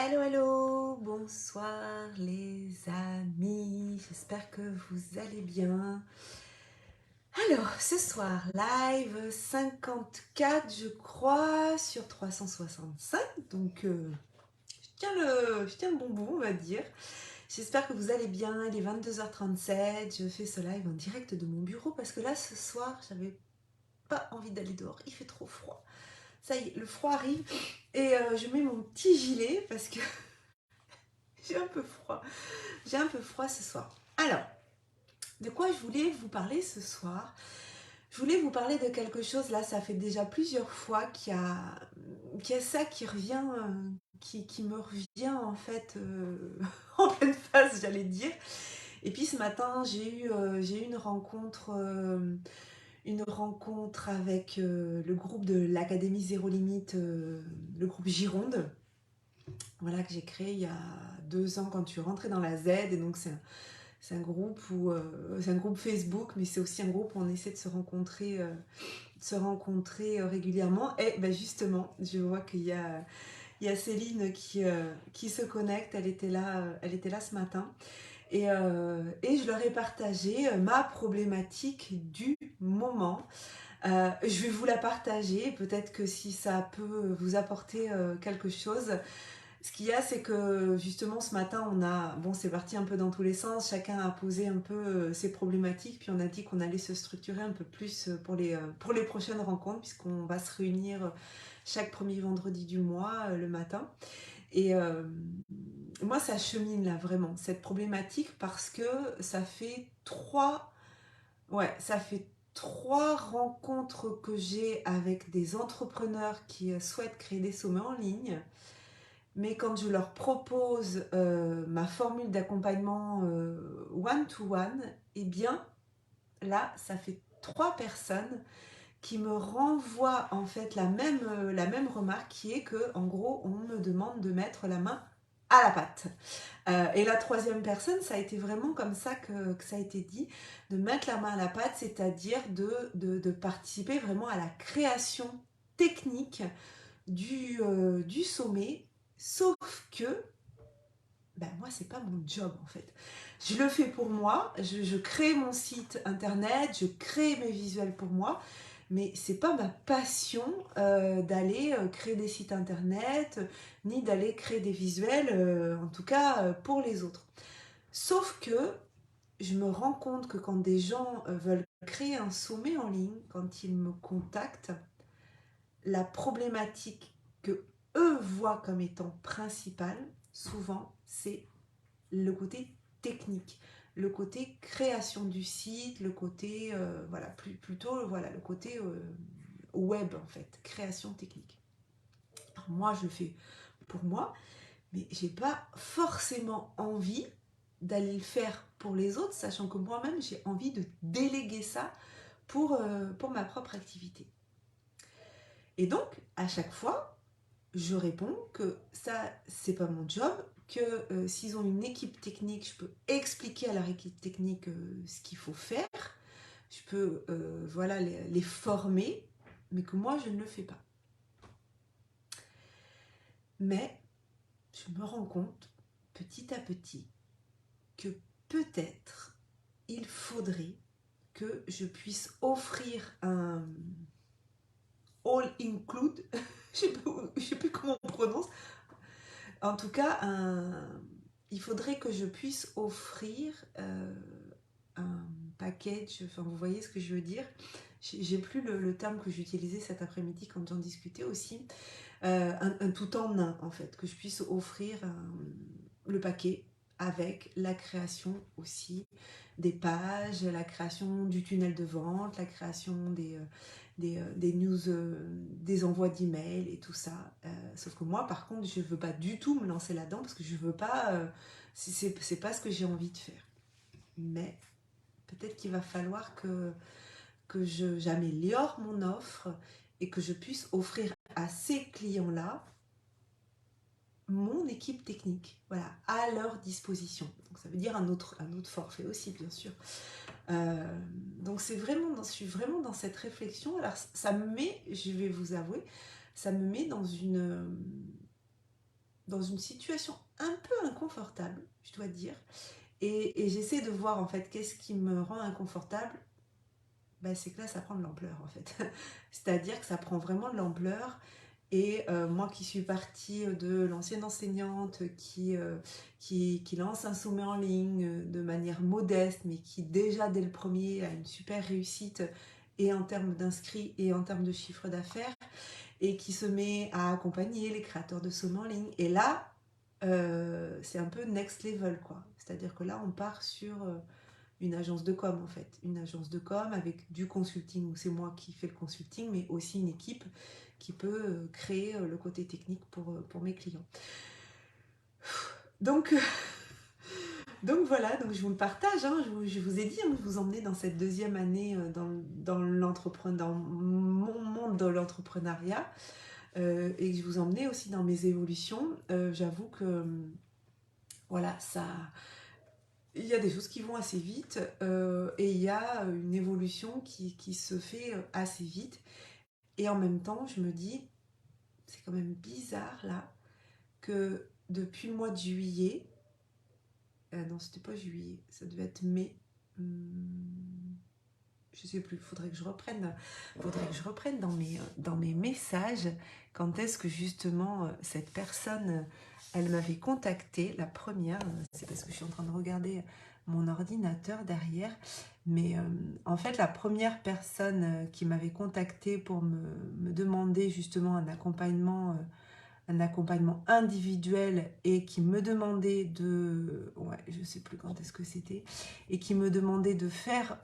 Hello, hello, bonsoir les amis, j'espère que vous allez bien. Alors, ce soir, live 54, je crois, sur 365, donc je tiens le bon bout, on va dire. J'espère que vous allez bien, il est 22h37, je fais ce live en direct de mon bureau parce que là, ce soir, j'avais pas envie d'aller dehors, il fait trop froid. Ça y est, le froid arrive et je mets mon petit gilet parce que j'ai un peu froid. J'ai un peu froid ce soir. Alors, de quoi je voulais vous parler ce soir? Je voulais vous parler de quelque chose, là, ça fait déjà plusieurs fois qu'il y a ça qui revient, qui me revient en fait en pleine face, j'allais dire. Et puis ce matin, j'ai eu une rencontre avec le groupe de l'Académie Zéro Limite, le groupe Gironde, voilà, que j'ai créé il y a 2 ans quand je suis rentrée dans la Z. Et donc c'est un groupe c'est un groupe Facebook, mais c'est aussi un groupe où on essaie de se rencontrer régulièrement. Et ben justement, je vois qu'il y a Céline qui se connecte. Elle était là ce matin. Et je leur ai partagé ma problématique du moment. Je vais vous la partager. Peut-être que si ça peut vous apporter quelque chose. Ce qu'il y a, c'est que justement ce matin, bon, c'est parti un peu dans tous les sens, chacun a posé un peu ses problématiques, puis on a dit qu'on allait se structurer un peu plus pour les prochaines rencontres, puisqu'on va se réunir chaque premier vendredi du mois, le matin. Et moi, ça chemine là, vraiment, cette problématique, parce que ça fait trois rencontres que j'ai avec des entrepreneurs qui souhaitent créer des sommets en ligne. Mais quand je leur propose ma formule d'accompagnement one-to-one, eh bien là, ça fait 3 personnes qui me renvoient en fait la même remarque, qui est que en gros, on me demande de mettre la main à la pâte. Et la troisième personne, ça a été vraiment comme ça que ça a été dit, de mettre la main à la pâte, c'est-à-dire de participer vraiment à la création technique du sommet. Sauf que ben moi, c'est pas mon job en fait. Je le fais pour moi, je crée mon site internet, je crée mes visuels pour moi, mais c'est pas ma passion d'aller créer des sites internet, ni d'aller créer des visuels, en tout cas pour les autres. Sauf que je me rends compte que quand des gens veulent créer un sommet en ligne, quand ils me contactent, la problématique que eux voient comme étant principale, souvent, c'est le côté technique, le côté création du site, le côté, voilà, plutôt, voilà, le côté web, en fait, création technique. Alors moi, je le fais pour moi, mais j'ai pas forcément envie d'aller le faire pour les autres, sachant que moi-même, j'ai envie de déléguer ça pour ma propre activité. Et donc, à chaque fois, je réponds que ça, c'est pas mon job, que s'ils ont une équipe technique, je peux expliquer à leur équipe technique ce qu'il faut faire, je peux voilà, les former, mais que moi, je ne le fais pas. Mais je me rends compte, petit à petit, que peut-être il faudrait que je puisse offrir un all-include, je sais plus comment on prononce, en tout cas, il faudrait que je puisse offrir un package, enfin vous voyez ce que je veux dire. J'ai plus le terme que j'utilisais cet après-midi quand j'en discutais aussi. Un tout en un en fait, que je puisse offrir le paquet avec la création aussi des pages, la création du tunnel de vente, la création des news, des envois d'emails et tout ça. Sauf que moi, par contre, je ne veux pas du tout me lancer là-dedans parce que je veux pas. C'est pas ce que j'ai envie de faire. Mais peut-être qu'il va falloir que j'améliore mon offre et que je puisse offrir à ces clients-là mon équipe technique, voilà, à leur disposition. Donc ça veut dire un autre forfait aussi, bien sûr. Donc je suis vraiment dans cette réflexion. Alors ça me met, je vais vous avouer, ça me met dans une situation un peu inconfortable, je dois dire. Et j'essaie de voir en fait qu'est-ce qui me rend inconfortable. Ben, c'est que là, ça prend de l'ampleur en fait. C'est-à-dire que ça prend vraiment de l'ampleur. Et moi qui suis partie de l'ancienne enseignante qui lance un sommet en ligne de manière modeste, mais qui déjà dès le premier a une super réussite et en termes d'inscrits et en termes de chiffre d'affaires, et qui se met à accompagner les créateurs de sommets en ligne. Et là, c'est un peu next level, quoi. C'est-à-dire que là, on part sur une agence de com, en fait. Une agence de com avec du consulting, où c'est moi qui fais le consulting, mais aussi une équipe qui peut créer le côté technique pour mes clients. Donc, donc voilà, donc je vous le partage, hein, je vous ai dit, hein, de vous emmener dans cette deuxième année dans mon monde de l'entrepreneuriat, et que je vous emmenais aussi dans mes évolutions. J'avoue que voilà, ça, il y a des choses qui vont assez vite, et il y a une évolution qui se fait assez vite. Et en même temps, je me dis, c'est quand même bizarre là, que depuis le mois de juillet, non, c'était pas juillet, ça devait être mai, je sais plus, faudrait que je reprenne dans mes messages quand est-ce que justement cette personne, elle m'avait contacté, la première, c'est parce que je suis en train de regarder mon ordinateur derrière, mais en fait la première personne qui m'avait contacté pour me demander justement un accompagnement individuel et qui me demandait de, ouais, je sais plus quand est-ce que c'était, et qui me demandait de faire,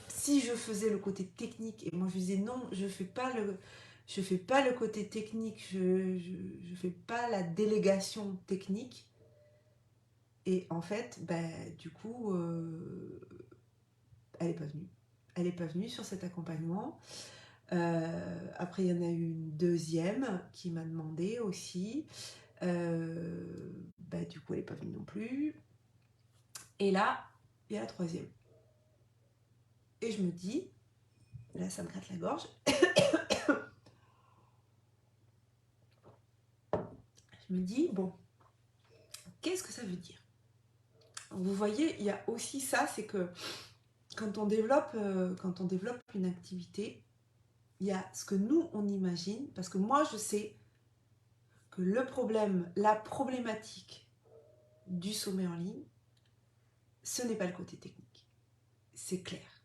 si je faisais le côté technique, et moi je disais non, je fais pas le côté technique, je fais pas la délégation technique. Et en fait, ben, du coup, elle n'est pas venue. Elle n'est pas venue sur cet accompagnement. Après, il y en a eu une deuxième qui m'a demandé aussi. Ben, du coup, elle n'est pas venue non plus. Et là, il y a la troisième. Et je me dis, là, ça me gratte la gorge. Je me dis, bon, qu'est-ce que ça veut dire? Vous voyez, il y a aussi ça, c'est que quand on développe une activité, il y a ce que nous, on imagine, parce que moi, je sais que le problème, la problématique du sommet en ligne, ce n'est pas le côté technique. C'est clair.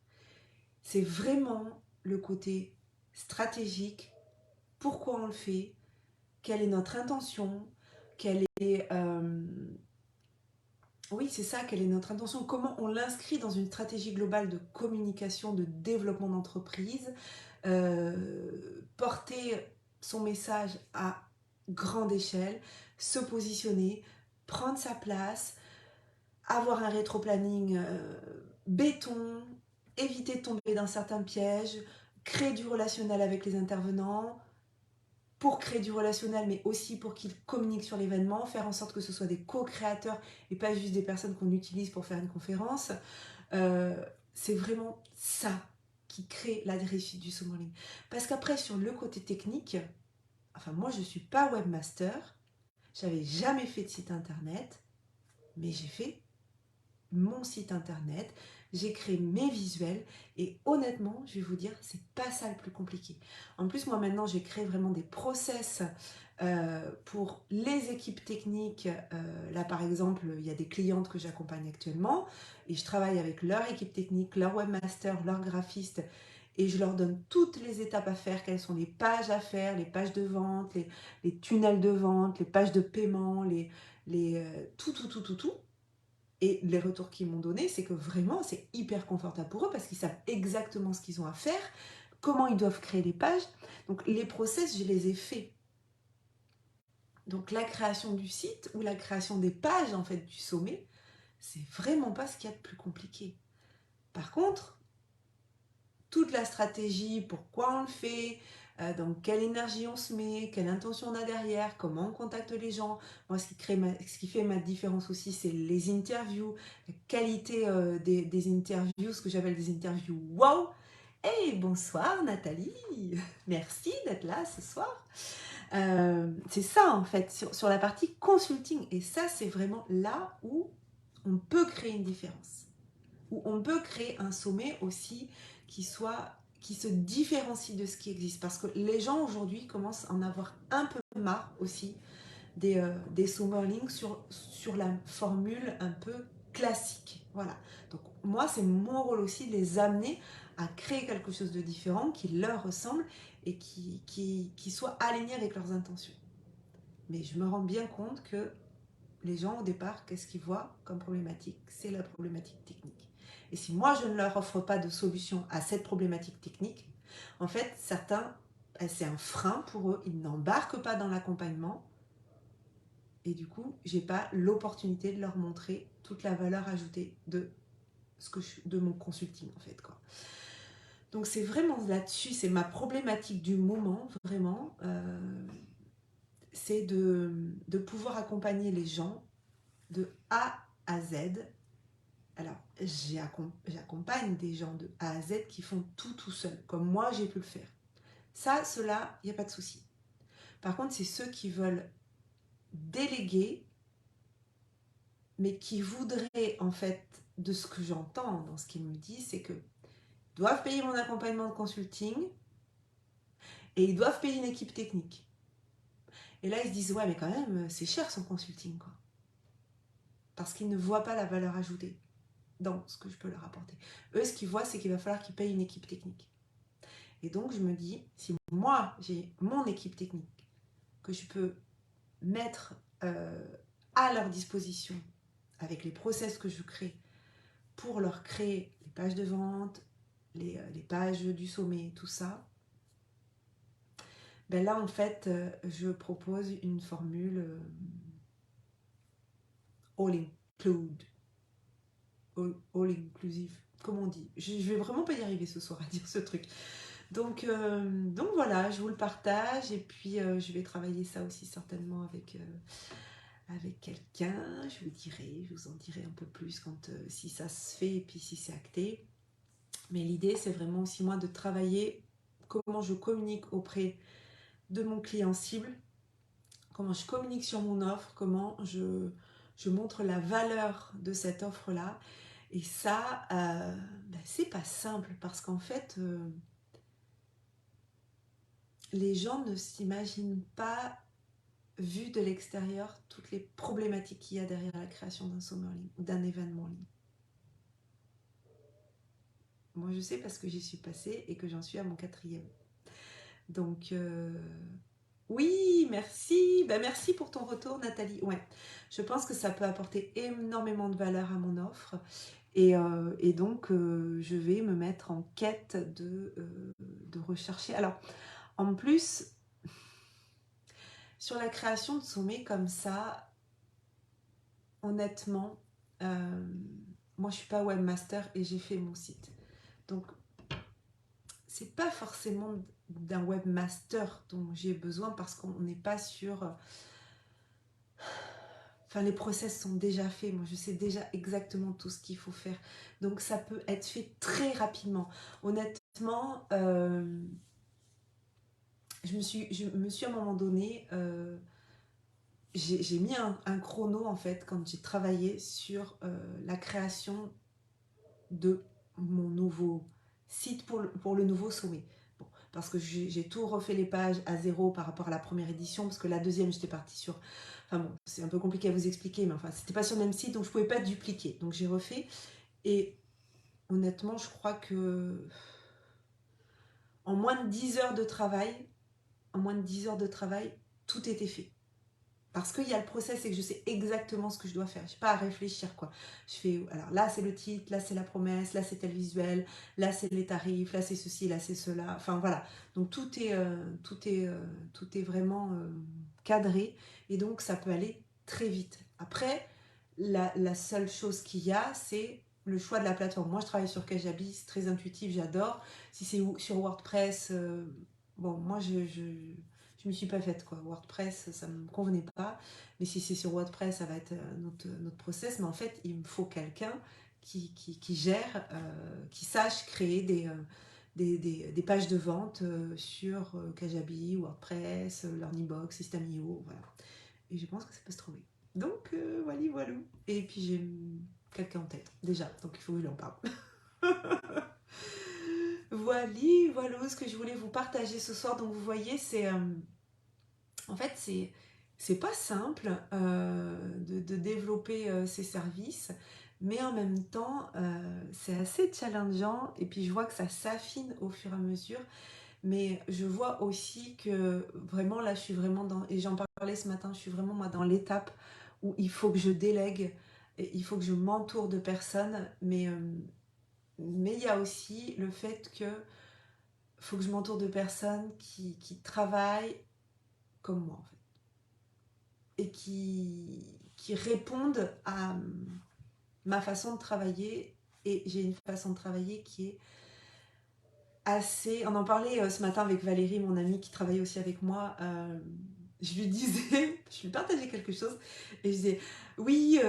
C'est vraiment le côté stratégique, pourquoi on le fait, quelle est notre intention, quelle est... oui, c'est ça, quelle est notre intention, comment on l'inscrit dans une stratégie globale de communication, de développement d'entreprise, porter son message à grande échelle, se positionner, prendre sa place, avoir un rétro-planning béton, éviter de tomber dans certains pièges, créer du relationnel avec les intervenants, pour créer du relationnel, mais aussi pour qu'ils communiquent sur l'événement, faire en sorte que ce soit des co-créateurs et pas juste des personnes qu'on utilise pour faire une conférence. C'est vraiment ça qui crée la réussite du sommet en ligne. Parce qu'après, sur le côté technique, enfin moi je ne suis pas webmaster, j'avais jamais fait de site internet, mais j'ai fait mon site internet, j'ai créé mes visuels et honnêtement, je vais vous dire, c'est pas ça le plus compliqué. En plus, moi maintenant, j'ai créé vraiment des process pour les équipes techniques. Là, par exemple, il y a des clientes que j'accompagne actuellement et je travaille avec leur équipe technique, leur webmaster, leur graphiste et je leur donne toutes les étapes à faire, quelles sont les pages à faire, les pages de vente, les tunnels de vente, les pages de paiement, tout. Et les retours qu'ils m'ont donné, c'est que vraiment, c'est hyper confortable pour eux parce qu'ils savent exactement ce qu'ils ont à faire, comment ils doivent créer les pages. Donc, les process, je les ai faits. Donc, la création du site ou la création des pages, en fait, du sommet, c'est vraiment pas ce qu'il y a de plus compliqué. Par contre, toute la stratégie, pourquoi on le fait, dans quelle énergie on se met, quelle intention on a derrière, comment on contacte les gens. Moi, ce qui fait ma différence aussi, c'est les interviews, la qualité des interviews, ce que j'appelle des interviews wow. Hey, bonsoir Nathalie, merci d'être là ce soir. C'est ça en fait, sur la partie consulting. Et ça, c'est vraiment là où on peut créer une différence. Où on peut créer un sommet aussi qui se différencie de ce qui existe. Parce que les gens aujourd'hui commencent à en avoir un peu marre aussi des sommets en ligne sur la formule un peu classique. Voilà. Donc moi, c'est mon rôle aussi de les amener à créer quelque chose de différent qui leur ressemble et qui soit aligné avec leurs intentions. Mais je me rends bien compte que les gens, au départ, qu'est-ce qu'ils voient comme problématique? C'est la problématique technique. Et si moi, je ne leur offre pas de solution à cette problématique technique, en fait, certains, c'est un frein pour eux. Ils n'embarquent pas dans l'accompagnement. Et du coup, j'ai pas l'opportunité de leur montrer toute la valeur ajoutée de mon consulting, en fait, quoi. Donc, c'est vraiment là-dessus, c'est ma problématique du moment, vraiment. C'est de pouvoir accompagner les gens de A à Z. Alors, j'accompagne des gens de A à Z qui font tout seul, comme moi j'ai pu le faire. Ça, cela, il n'y a pas de souci. Par contre, c'est ceux qui veulent déléguer, mais qui voudraient, en fait, de ce que j'entends dans ce qu'ils me disent, c'est que doivent payer mon accompagnement de consulting et ils doivent payer une équipe technique. Et là, ils se disent, ouais, mais quand même, c'est cher son consulting, quoi. Parce qu'ils ne voient pas la valeur ajoutée dans ce que je peux leur apporter. Eux, ce qu'ils voient, c'est qu'il va falloir qu'ils payent une équipe technique. Et donc, je me dis, si moi, j'ai mon équipe technique que je peux mettre à leur disposition avec les process que je crée pour leur créer les pages de vente, les pages du sommet, tout ça, ben là, en fait, je propose une formule all include, all inclusive, comme on dit. Je vais vraiment pas y arriver ce soir à dire ce truc. Donc voilà, je vous le partage et puis je vais travailler ça aussi certainement avec quelqu'un. Je vous dirai, je vous en dirai un peu plus quand si ça se fait et puis si c'est acté. Mais l'idée, c'est vraiment aussi moi de travailler comment je communique auprès de mon client cible, comment je communique sur mon offre, comment je montre la valeur de cette offre-là. Et ça, ben, c'est pas simple parce qu'en fait, les gens ne s'imaginent pas, vu de l'extérieur, toutes les problématiques qu'il y a derrière la création d'un sommet en ligne ou d'un événement en ligne. Moi, je sais parce que j'y suis passée et que j'en suis à mon 4e. Donc, oui, merci. Ben, merci pour ton retour, Nathalie. Ouais, je pense que ça peut apporter énormément de valeur à mon offre. Et donc, je vais me mettre en quête de rechercher. Alors, en plus, sur la création de sommets comme ça, honnêtement, moi je suis pas webmaster et j'ai fait mon site. Donc, c'est pas forcément d'un webmaster dont j'ai besoin parce qu'on n'est pas sur. Enfin, les process sont déjà faits. Moi, je sais déjà exactement tout ce qu'il faut faire. Donc, ça peut être fait très rapidement. Honnêtement, je me suis à un moment donné, j'ai mis un chrono en fait quand j'ai travaillé sur la création de mon nouveau site pour le nouveau sommet. Bon, parce que j'ai tout refait les pages à zéro par rapport à la première édition, parce que la deuxième, j'étais partie sur. Enfin bon, c'est un peu compliqué à vous expliquer, mais enfin, c'était pas sur le même site, donc je pouvais pas dupliquer. Donc j'ai refait. Et honnêtement, je crois que en moins de 10 heures de travail, tout était fait. Parce qu'il y a le process et que je sais exactement ce que je dois faire. Je n'ai pas à réfléchir, quoi. Je fais, alors là, c'est le titre, là, c'est la promesse, là, c'est tel visuel, là, c'est les tarifs, là, c'est ceci, là, c'est cela. Enfin, voilà. Donc, tout est vraiment cadré. Et donc, ça peut aller très vite. Après, la seule chose qu'il y a, c'est le choix de la plateforme. Moi, je travaille sur Kajabi, c'est très intuitif, j'adore. Si c'est sur WordPress, bon, moi, je me suis pas faite, quoi. WordPress, ça me convenait pas. Mais si c'est sur WordPress, ça va être notre process. Mais en fait, il me faut quelqu'un qui gère, qui sache créer des pages de vente sur Kajabi, WordPress, Learnybox, System.io, voilà. Et je pense que ça peut se trouver. Donc, voilà, voilà. Et puis, j'ai quelqu'un en tête, déjà. Donc, il faut que je lui en parle. Voilà, voilà ce que je voulais vous partager ce soir. Donc, vous voyez, c'est... en fait, c'est pas simple de développer ces services, mais en même temps, c'est assez challengeant. Et puis, je vois que ça s'affine au fur et à mesure. Mais je vois aussi que vraiment là, je suis vraiment dans, et j'en parlais ce matin, je suis vraiment moi dans l'étape où il faut que je délègue, et il faut que je m'entoure de personnes, mais il y a aussi le fait que faut que je m'entoure de personnes qui travaillent comme moi en fait, et qui répondent à ma façon de travailler, et j'ai une façon de travailler qui est assez... On en parlait ce matin avec Valérie, mon amie qui travaille aussi avec moi. Je lui disais, je lui partageais quelque chose et je disais oui,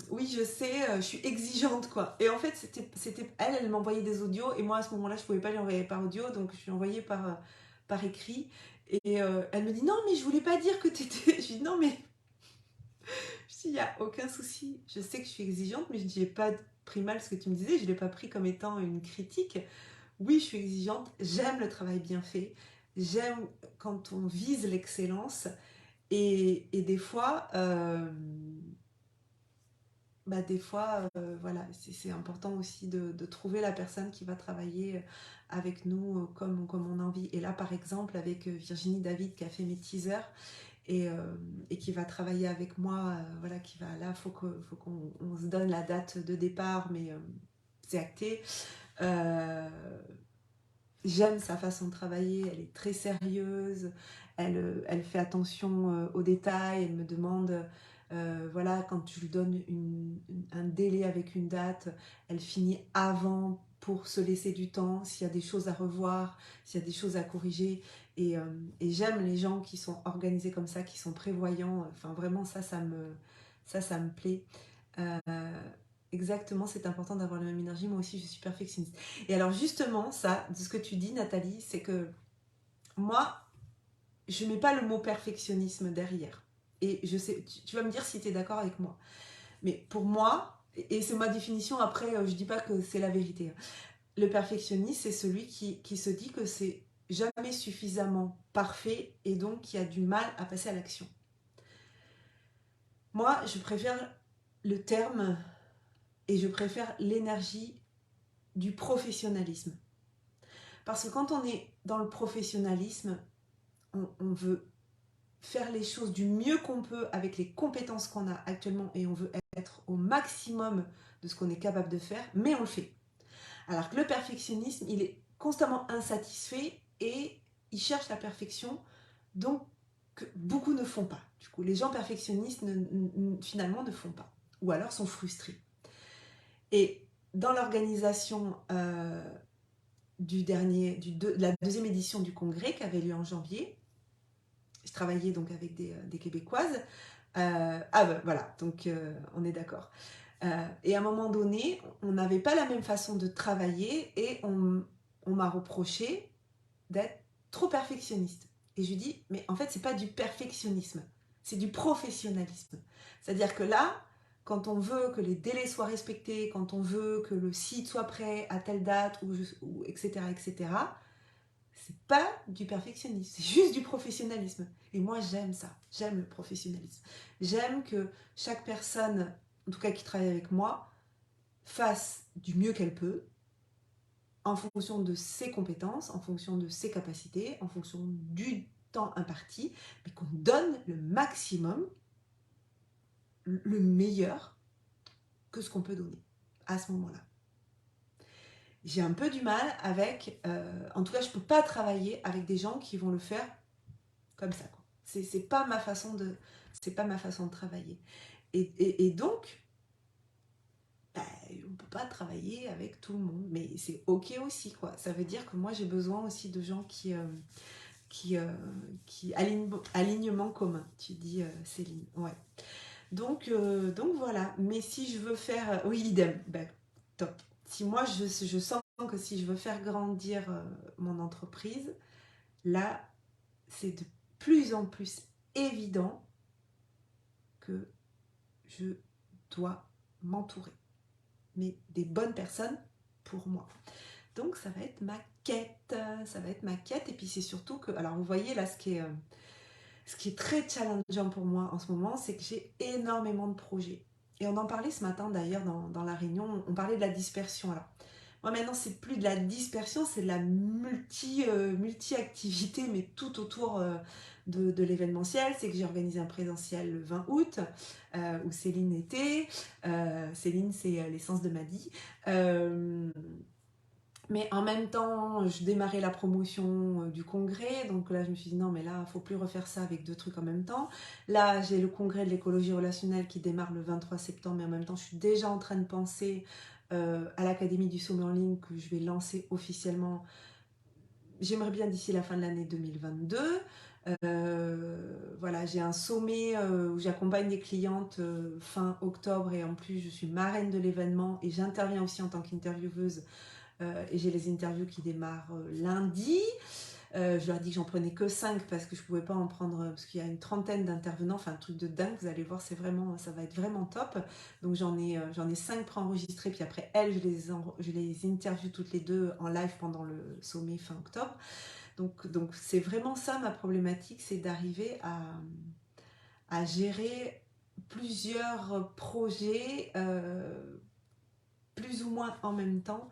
oui, je sais, je suis exigeante quoi. Et en fait, c'était elle m'envoyait des audios et moi à ce moment-là, je pouvais pas lui envoyer par audio, donc je lui envoyais par écrit. Et elle me dit non, mais je voulais pas dire que t'étais. Je dis non, mais je dis il y a aucun souci. Je sais que je suis exigeante, mais je dis j'ai pas pris mal ce que tu me disais, je l'ai pas pris comme étant une critique. Oui, je suis exigeante, j'aime le travail bien fait, j'aime quand on vise l'excellence et des fois voilà, c'est important aussi de trouver la personne qui va travailler avec nous comme on a envie. Et là, par exemple, avec Virginie David qui a fait mes teasers et, euh, et qui va travailler avec moi, voilà, qui va là, faut qu'on on se donne la date de départ, mais c'est acté. Euh, J'aime sa façon de travailler, elle est très sérieuse, elle fait attention aux détails, elle me demande, voilà, quand tu lui donnes un délai avec une date, elle finit avant pour se laisser du temps, s'il y a des choses à revoir, s'il y a des choses à corriger. Et, euh, et j'aime les gens qui sont organisés comme ça, qui sont prévoyants, enfin vraiment ça me plaît. Euh, Exactement, c'est important d'avoir la même énergie. Moi aussi, je suis perfectionniste. Et alors, justement, ça, de ce que tu dis, Nathalie, c'est que moi, je ne mets pas le mot perfectionnisme derrière. Et je sais, tu vas me dire si tu es d'accord avec moi. Mais pour moi, et c'est ma définition, après, je ne dis pas que c'est la vérité. Le perfectionniste, c'est celui qui se dit que c'est jamais suffisamment parfait et donc qui a du mal à passer à l'action. Moi, je préfère le terme et je préfère l'énergie du professionnalisme. Parce que quand on est dans le professionnalisme, on veut faire les choses du mieux qu'on peut avec les compétences qu'on a actuellement et on veut être au maximum de ce qu'on est capable de faire, mais on le fait. Alors que le perfectionnisme, il est constamment insatisfait et il cherche la perfection, donc que beaucoup ne font pas. Du coup, les gens perfectionnistes finalement ne font pas, ou alors sont frustrés. Et dans l'organisation de la deuxième édition du congrès qui avait lieu en janvier. Je travaillais donc avec des Québécoises. Ah ben voilà, donc on est d'accord. Et à un moment donné, on n'avait pas la même façon de travailler et on m'a reproché d'être trop perfectionniste. Et je lui dis, mais en fait, c'est pas du perfectionnisme, c'est du professionnalisme. C'est-à-dire que là, quand on veut que les délais soient respectés, quand on veut que le site soit prêt à telle date, etc., etc., c'est pas du perfectionnisme, c'est juste du professionnalisme. Et moi, j'aime ça, j'aime le professionnalisme. J'aime que chaque personne, en tout cas qui travaille avec moi, fasse du mieux qu'elle peut, en fonction de ses compétences, en fonction de ses capacités, en fonction du temps imparti, mais qu'on donne le maximum, le meilleur que ce qu'on peut donner à ce moment-là. J'ai un peu du mal avec, en tout cas, je ne peux pas travailler avec des gens qui vont le faire comme ça, quoi. C'est pas ma façon c'est pas ma façon de travailler. Et donc, bah, on peut pas travailler avec tout le monde, mais c'est ok aussi, quoi. Ça veut dire que moi j'ai besoin aussi de gens qui, euh, qui alignement commun. Tu dis Céline, ouais. Donc voilà. Mais si je veux faire, oui idem, ben, top. Si moi je sens que si je veux faire grandir mon entreprise, là, c'est de plus en plus évident que je dois m'entourer, mais des bonnes personnes pour moi. Donc ça va être ma quête, et puis c'est surtout que, alors vous voyez là, ce qui est très challengeant pour moi en ce moment, c'est que j'ai énormément de projets. Et on en parlait ce matin d'ailleurs dans la réunion, on parlait de la dispersion. Alors, moi maintenant, c'est plus de la dispersion, c'est de la multi-activité, mais tout autour de l'événementiel. C'est que j'ai organisé un présentiel le 20 août, où Céline était. Céline, c'est l'essence de Maddy. Mais en même temps, je démarrais la promotion du congrès, donc là je me suis dit non mais là il ne faut plus refaire ça avec deux trucs en même temps. Là j'ai le congrès de l'écologie relationnelle qui démarre le 23 septembre, mais en même temps je suis déjà en train de penser à l'Académie du sommet en ligne que je vais lancer officiellement. J'aimerais bien d'ici la fin de l'année 2022. Voilà, j'ai un sommet où j'accompagne des clientes fin octobre et en plus je suis marraine de l'événement et j'interviens aussi en tant qu'intervieweuse et j'ai les interviews qui démarrent lundi. Je leur ai dit que j'en prenais que 5 parce que je pouvais pas en prendre, parce qu'il y a une trentaine d'intervenants, enfin un truc de dingue, vous allez voir, ça va être vraiment top. Donc j'en ai 5 préenregistrés, puis après elles, je les interview toutes les deux en live pendant le sommet fin octobre. Donc c'est vraiment ça ma problématique, c'est d'arriver à gérer plusieurs projets plus ou moins en même temps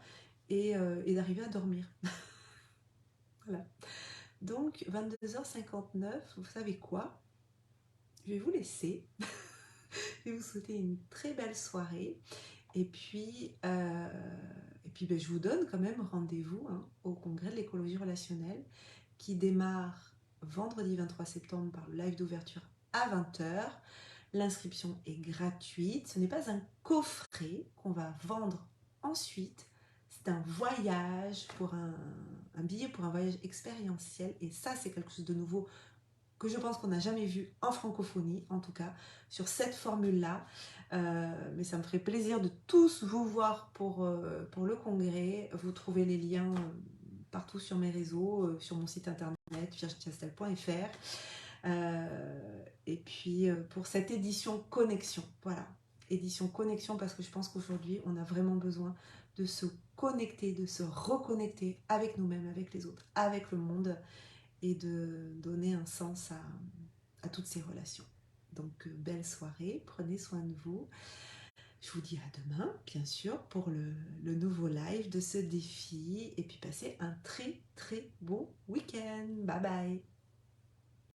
et d'arriver à dormir. Voilà. Donc 22h59, vous savez quoi? Je vais vous laisser. Je vais vous souhaiter une très belle soirée. Et puis ben, je vous donne quand même rendez-vous au congrès de l'écologie relationnelle qui démarre vendredi 23 septembre par le live d'ouverture à 20h. L'inscription est gratuite. Ce n'est pas un coffret qu'on va vendre ensuite. C'est un voyage un billet pour un voyage expérientiel. Et ça, c'est quelque chose de nouveau que je pense qu'on n'a jamais vu en francophonie, en tout cas, sur cette formule-là. Mais ça me ferait plaisir de tous vous voir pour le congrès. Vous trouvez les liens partout sur mes réseaux, sur mon site internet, virginiechastel.fr. Et puis pour cette édition Connexion, voilà, édition Connexion, parce que je pense qu'aujourd'hui on a vraiment besoin de se connecter, de se reconnecter avec nous-mêmes, avec les autres, avec le monde, et de donner un sens à toutes ces relations. Donc belle soirée, prenez soin de vous. Je vous dis à demain, bien sûr, pour le nouveau live de ce défi, et puis passez un très très beau week-end. Bye bye.